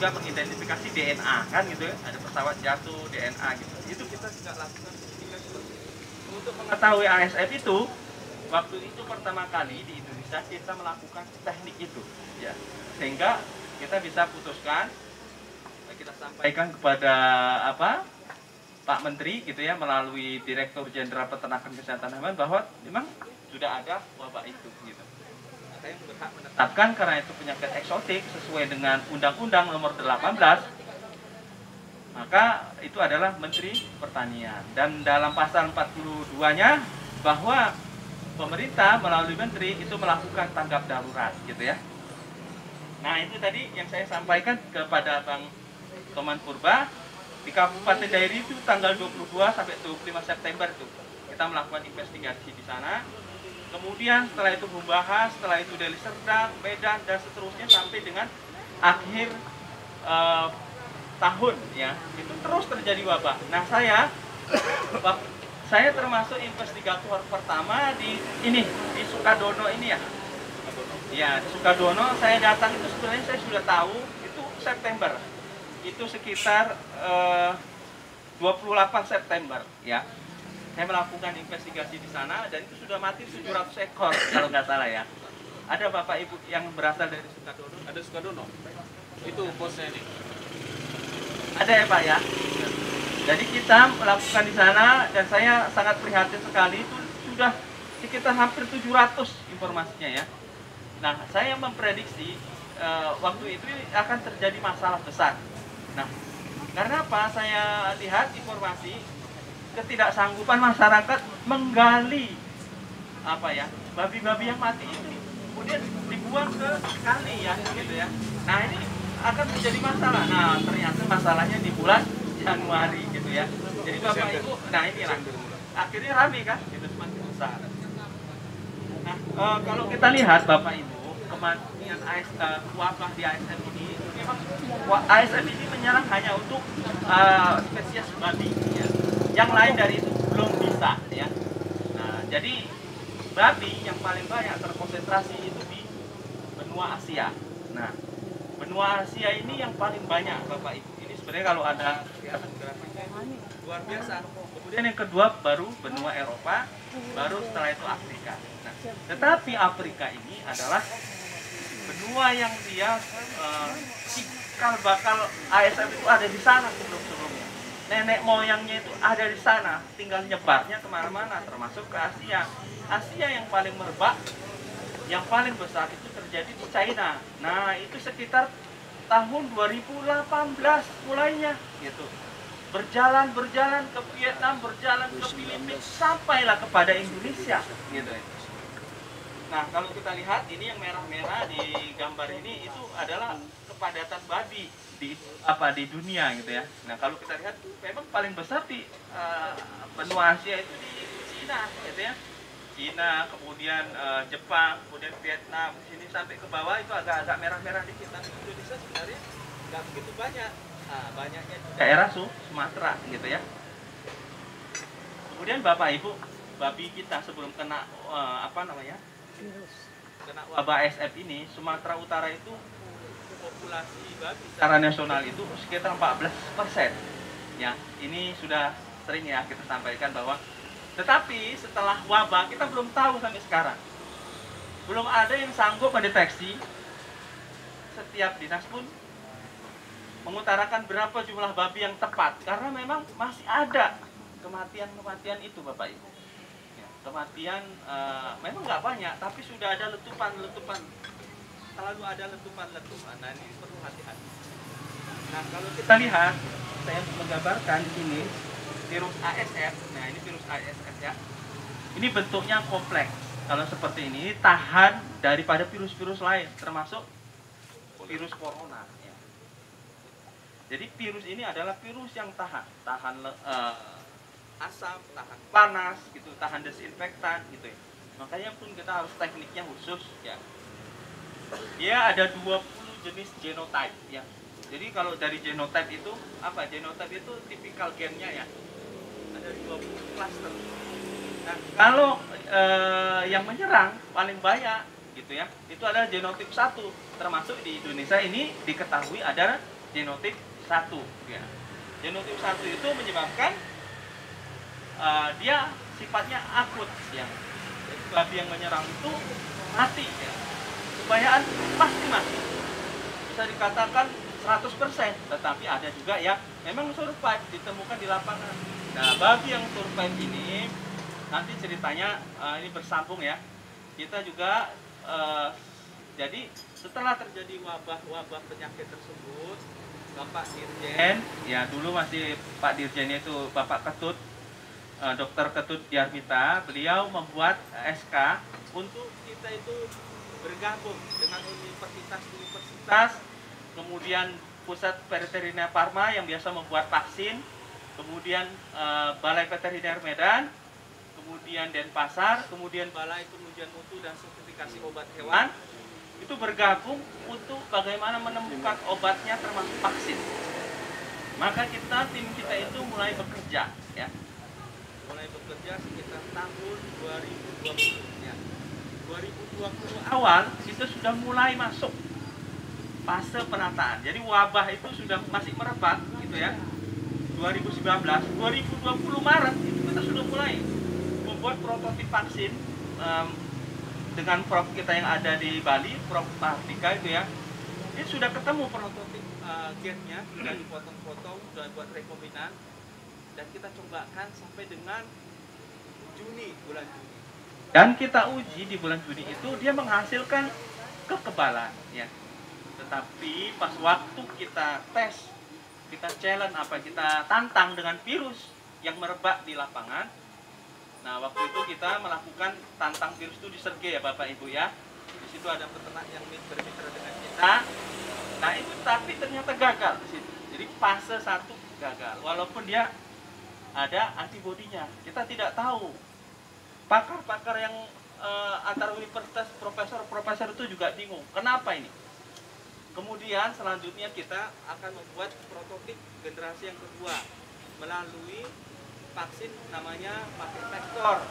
juga mengidentifikasi DNA kan gitu ya, ada pesawat jatuh DNA gitu, itu kita juga lakukan untuk mengetahui ASF itu. Waktu itu pertama kali di Indonesia kita melakukan teknik itu ya, sehingga kita bisa putuskan, kita sampaikan kepada Pak Menteri gitu ya, melalui Direktur Jenderal Peternakan Kesehatan Hewan, bahwa memang sudah ada wabah itu gitu. Saya berhak menetapkan karena itu penyakit eksotik sesuai dengan Undang-Undang Nomor 18, maka itu adalah Menteri Pertanian. Dan dalam pasal 42-nya bahwa pemerintah melalui menteri itu melakukan tanggap darurat gitu ya. Nah, itu tadi yang saya sampaikan kepada Bang Toman Purba. Di Kabupaten Dairi itu tanggal 22 sampai 25 September itu kita melakukan investigasi di sana. Kemudian setelah itu Humbaha, setelah itu Deli Serdang, Medan, dan seterusnya sampai dengan akhir tahun ya, itu terus terjadi wabah. Nah, saya termasuk investigator pertama di Sukadono ini ya. Ya, di Sukadono saya datang itu sebenarnya saya sudah tahu itu September. Itu sekitar 28 September ya. Saya melakukan investigasi di sana dan itu sudah mati 700 ekor kalau nggak salah ya. Ada Bapak Ibu yang berasal dari Sukadono? Ada Sukadono. Itu posnya ini. Ada ya Pak ya. Jadi kita melakukan di sana dan saya sangat prihatin sekali, itu sudah sekitar hampir 700 informasinya ya. Nah, saya memprediksi waktu itu akan terjadi masalah besar. Nah, karena apa? Saya lihat informasi ketidaksanggupan masyarakat menggali babi-babi yang mati itu, kemudian dibuang ke kali ya gitu ya. Nah, ini akan menjadi masalah. Nah, ternyata masalahnya di bulan Januari gitu ya. Jadi Bapak Ibu, nah inilah akhirnya rame kan, itu semakin besar. Nah, kalau kita lihat Bapak Ibu, kematian wabah di ASF ini memang ASF ini menyerang hanya untuk spesies babi ya. Yang lain dari itu belum bisa ya. Nah, jadi babi yang paling banyak terkonsentrasi itu di benua Asia. Nah, benua Asia ini yang paling banyak Bapak Ibu. Ini sebenarnya kalau ada kelihatan grafiknya luar biasa. Kemudian yang kedua baru benua Eropa, baru setelah itu Afrika. Nah, tetapi Afrika ini adalah benua yang dia cikal bakal ASF itu ada di sana sebelumnya. Nenek moyangnya itu ada di sana, tinggal nyebarnya kemana-mana, termasuk ke Asia. Asia yang paling merebak, yang paling besar itu terjadi di China. Nah, itu sekitar tahun 2018 mulainya gitu. Berjalan ke Vietnam, berjalan ke Filipina, sampailah kepada Indonesia gitu. Nah, kalau kita lihat ini yang merah-merah di gambar ini itu adalah kepadatan babi di dunia gitu ya. Nah, kalau kita lihat memang paling besar di benua Asia itu di Cina gitu ya. Cina, kemudian Jepang, kemudian Vietnam, sini sampai ke bawah itu agak-agak merah-merah dikit. Tapi Indonesia sebenarnya nggak begitu banyak. Nah, banyaknya di daerah Sumatera gitu ya. Kemudian Bapak Ibu, babi kita sebelum kena kena wabah ASF ini, Sumatera Utara itu populasi babi secara nasional itu sekitar 14%. Ya, ini sudah sering ya kita sampaikan bahwa, tetapi setelah wabah kita belum tahu sampai sekarang. Belum ada yang sanggup mendeteksi. Setiap dinas pun mengutarakan berapa jumlah babi yang tepat, karena memang masih ada kematian itu Bapak Ibu. Ya, kematian memang nggak banyak, tapi sudah ada letupan-letupan. Selalu ada letupan-letupan. Nah, ini perlu hati-hati. Nah, kalau kita lihat, saya menggambarkan di sini virus ASF. Nah, ini virus ASF ya. Ini bentuknya kompleks. Kalau seperti ini tahan daripada virus-virus lain, termasuk virus corona. Ya. Jadi virus ini adalah virus yang tahan asam, tahan panas, gitu, tahan desinfektan, gitu. Ya. Makanya pun kita harus tekniknya khusus, ya. Dia ada 20 jenis genotype, ya. Jadi kalau dari genotype itu apa? Genotype itu tipikal gennya ya. Ada 20 cluster. Nah, kalau yang menyerang paling banyak gitu ya, itu adalah genotip 1. Termasuk di Indonesia ini diketahui ada genotip 1 ya. Genotip 1 itu menyebabkan dia sifatnya akut ya. Jadi babi yang menyerang itu mati ya. Kebanyakan pasti mati. Bisa dikatakan 100%, tetapi ada juga yang memang survive, ditemukan di lapangan. Nah, babi yang survive ini nanti ceritanya ini bersambung ya. Kita juga jadi setelah terjadi wabah penyakit tersebut, Bapak Dirjen, ya dulu masih Pak Dirjennya itu Bapak Ketut, Dr. Ketut Diarmita, beliau membuat SK untuk kita itu bergabung dengan universitas, kemudian Pusat Veteriner Farma yang biasa membuat vaksin, kemudian Balai Veteriner Medan, kemudian Denpasar, kemudian Balai Pengujian Mutu dan Sertifikasi Obat Hewan, itu bergabung untuk bagaimana menemukan obatnya termasuk vaksin. Maka tim kita itu mulai bekerja ya. Mulai bekerja sekitar tahun 2020 ya. 2020 awal kita sudah mulai masuk fase penataan. Jadi wabah itu sudah masih merebak gitu ya. 2019, 2020 Maret itu kita sudah mulai membuat prototip vaksin dengan prof kita yang ada di Bali, Prof Mahardika itu ya. Ini sudah ketemu prototip gennya, sudah dipotong-potong, sudah buat rekombinan, dan kita cobakan sampai dengan bulan Juni. Dan kita uji di bulan Juni itu dia menghasilkan kekebalan ya. Tetapi pas waktu kita tes, kita challenge kita tantang dengan virus yang merebak di lapangan. Nah, waktu itu kita melakukan tantang virus itu di Sergei ya Bapak Ibu ya. Di situ ada peternak yang bermitra dengan kita. Nah, itu tapi ternyata gagal di situ. Jadi fase 1 gagal. Walaupun dia ada antibodinya. Kita tidak tahu. Pakar-pakar yang antar universitas, profesor itu juga bingung. Kenapa ini? Kemudian selanjutnya kita akan membuat prototip generasi yang kedua melalui vaksin namanya pakai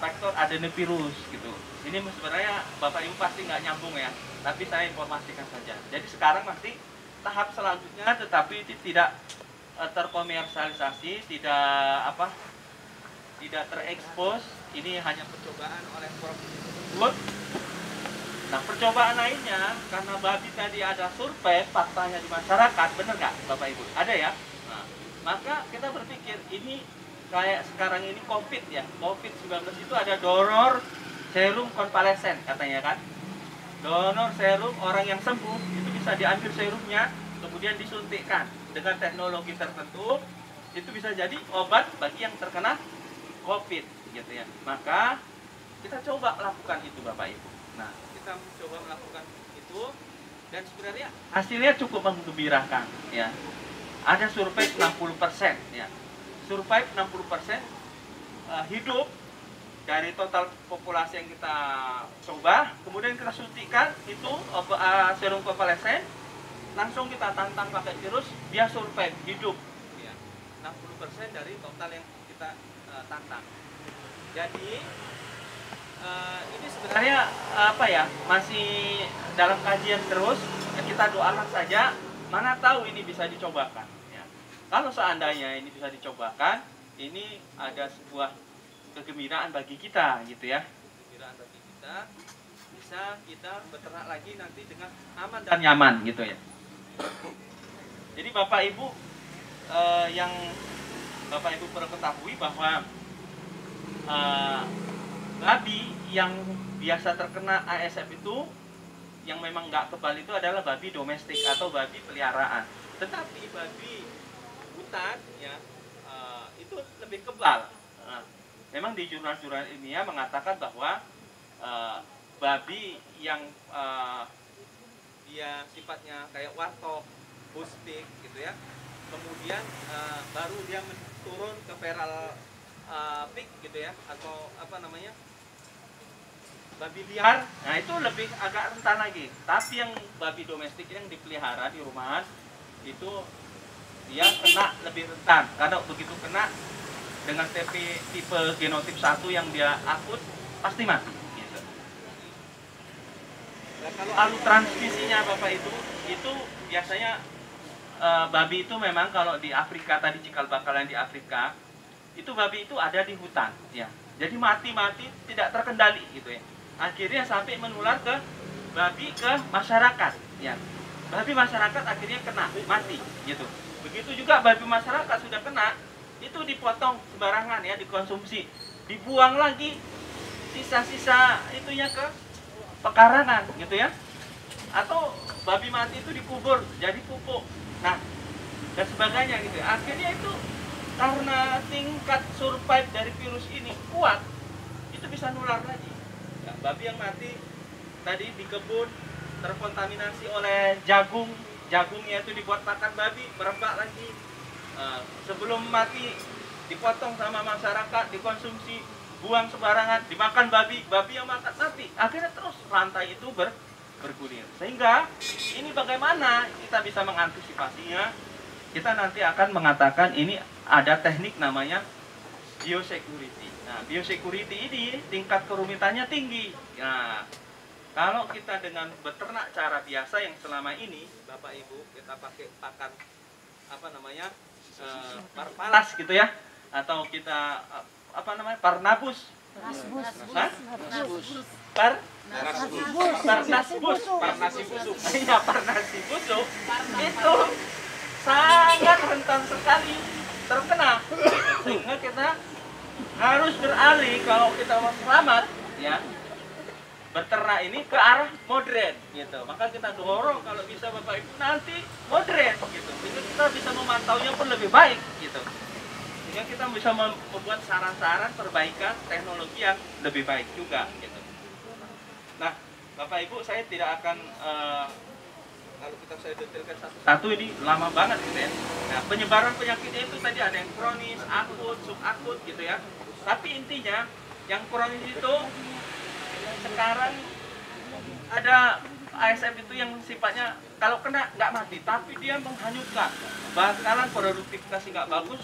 vektor adenovirus gitu. Ini sebenarnya Bapak Ibu pasti nggak nyambung ya, tapi saya informasikan saja. Jadi sekarang masih tahap selanjutnya, tetapi tidak terkomersialisasi, tidak terekspos. Ini hanya percobaan oleh Prof tersebut. Nah, percobaan lainnya karena babi tadi ada survei faktanya di masyarakat, benar nggak Bapak Ibu? Ada ya. Nah, maka kita berpikir ini kayak sekarang ini COVID ya, COVID-19 itu ada donor serum konvalesen katanya kan. Donor serum orang yang sembuh itu bisa diambil serumnya, kemudian disuntikkan dengan teknologi tertentu, itu bisa jadi obat bagi yang terkena COVID gitu ya. Maka kita coba lakukan itu Bapak Ibu. Nah, kita mencoba melakukan itu dan sebenarnya hasilnya cukup menggembirakan ya. Ada survei 60% ya. Survive 60% hidup dari total populasi yang kita coba, kemudian kita suntikan itu serum konvalesen, langsung kita tantang pakai virus, dia survive hidup ya. 60% dari total yang kita tantang. Jadi ini sebenarnya masih dalam kajian terus ya, kita doakan saja, mana tahu ini bisa dicobakan. Kalau seandainya ini bisa dicobakan, ini ada sebuah kegembiraan bagi kita gitu ya. Kegembiraan bagi kita, bisa kita beternak lagi nanti dengan aman dan nyaman gitu ya. Jadi Bapak Ibu yang Bapak Ibu perlu ketahui bahwa babi yang biasa terkena ASF itu yang memang nggak kebal itu adalah babi domestik atau babi peliharaan. Tetapi babi hutan ya itu lebih kebal. Memang di jurnal-jurnal ilmiah mengatakan bahwa babi yang dia sifatnya kayak warthog, bushpig gitu ya, kemudian baru dia turun ke feral pig gitu ya, atau babi liar. Nah, itu lebih agak rentan lagi. Tapi yang babi domestik yang dipelihara di rumahan itu dia kena lebih rentan, karena begitu kena dengan tipe genotip 1 yang dia akut pasti mati gitu. Nah, kalau alur transmisinya Bapak itu biasanya babi itu memang kalau di Afrika tadi cikal bakalan di Afrika itu babi itu ada di hutan ya. Jadi mati tidak terkendali gitu ya. Akhirnya sampai menular ke babi ke masyarakat ya. Babi masyarakat akhirnya kena mati gitu. Begitu juga babi masyarakat sudah kena itu dipotong sembarangan ya, dikonsumsi, dibuang lagi sisa-sisa itunya ke pekarangan gitu ya. Atau babi mati itu dikubur jadi pupuk. Nah, dan sebagainya gitu. Akhirnya itu karena tingkat survive dari virus ini kuat, itu bisa nular lagi. Ya, babi yang mati tadi di kebun terkontaminasi oleh jagung, jagungnya itu dibuat pakan babi, merebak lagi. Sebelum mati dipotong sama masyarakat, dikonsumsi, buang sembarangan, dimakan babi, babi yang makan mati. Akhirnya terus rantai itu bergulir. Sehingga ini bagaimana kita bisa mengantisipasinya? Kita nanti akan mengatakan ini ada teknik namanya biosecurity. Nah, biosecurity ini tingkat kerumitannya tinggi. Nah, kalau kita dengan beternak cara biasa yang selama ini Bapak Ibu kita pakai pakan apa namanya parpalas gitu ya, atau kita apa namanya parnabus, Parnasi busuk. Iya, parnasi busuk itu sangat rentan sekali terkena, sehingga kita harus beralih kalau kita mau selamat ya beternak ini ke arah modern gitu. Maka kita dorong kalau bisa Bapak Ibu nanti modern gitu, sehingga kita bisa memantaunya pun lebih baik gitu, sehingga kita bisa membuat saran-saran perbaikan teknologi yang lebih baik juga gitu. Nah, Bapak Ibu, saya tidak akan kalau saya detailkan satu-satu ini lama banget gitu ya. Nah, penyebaran penyakitnya itu tadi ada yang kronis, akut, subakut gitu ya. Tapi intinya yang kronis itu sekarang ada ASF itu yang sifatnya kalau kena nggak mati, tapi dia menghanyutkan, bakalan produktivitas nggak bagus.